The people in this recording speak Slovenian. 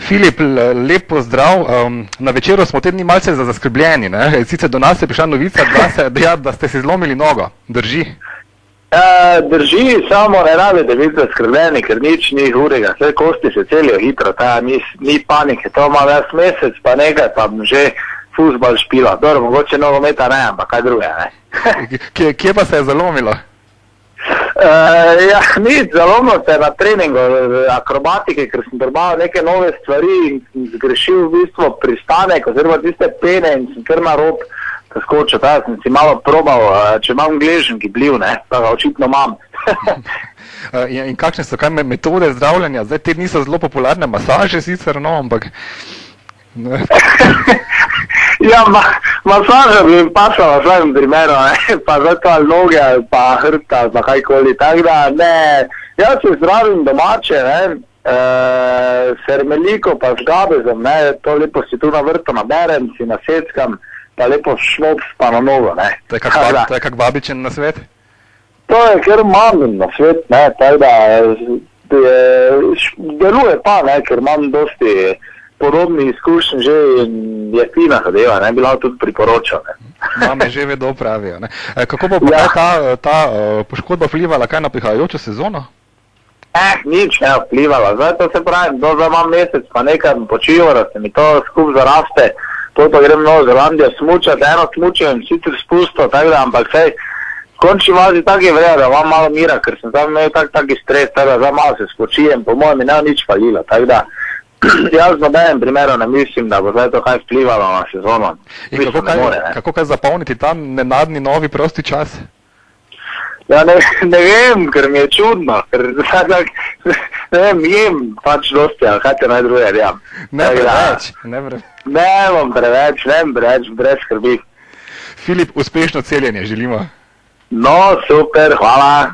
Filip, lep pozdrav. Na večeru smo te dni malce zaskrbljeni. Ne? Sicer do nas je prišla novica, da ste si zlomili nogo. Drži? Drži, samo ne rabite biti zaskrbljeni, ker nič ni hudega. Vse kosti se celijo hitro, ni panike. To ima ves mesec, pa nekaj, pa že fuzbal špila. Dobro, mogoče nogometa ne, ampak kaj druge, ne. Kje pa se je zalomilo? Ja, nič, zalomilo se je na treningu akrobatike, ker sem probal neke nove stvari in zgrešil v bistvu pristanek, oziroma tiste pene in sem kar na rob skočil. Ta sem si malo probal, če imam gleženki bliv, ne, pa ga očitno imam. In kakšne so kaj metode zdravljenja? Zdaj te niso zelo popularne masaže sicer, no, ampak... Ja, masaža bi mi pasala v svojem primeru, ne, pa zato ali noge, pa hrbta, pa kajkoli, tako da ne, jaz se zdravim domače, ne, sermeliko pa z gabezom, ne, to lepo si tu na vrtu naberem, si naseckam, pa lepo šnops pa na nogo, ne. To je kak babičen nasvet? To je kar mamin nasvet, ne, tako da deluje pa, ne, ker imam dosti podobni izkušnji že in je fina zadeva, ne, bila tudi priporočal, ne. Mame že vedo pravijo, ne. Kako bo ta poškodba vplivala kaj na prihajajočo sezono? Nič ne vplivala, zdaj to se pravi, do za imam mesec pa nekaj počival, da se mi to skup zaraste, to grem v Novo Zelandijo smučati, eno smučijo in sicer spustil, tako da, ampak sej, v končni vazi tak je vredo, da imam malo mira, ker sem tam imel taki stres, tako da zdaj malo se skočijem, po mojem mi ne nič falilo, tako da, jaz v nobenem primeru ne mislim, da bo zdaj to kaj vplivalo na sezono. In kako kaj zapolniti ta nenadni novi prosti čas? Ja, ne vem, ker mi je čudno, ker ne vem, jem pač dosti, ali kaj te naj druge rejam. Ne preveč. Ne bom preveč, brez skrbi. Filip, uspešno celjenje želimo. No, super, hvala.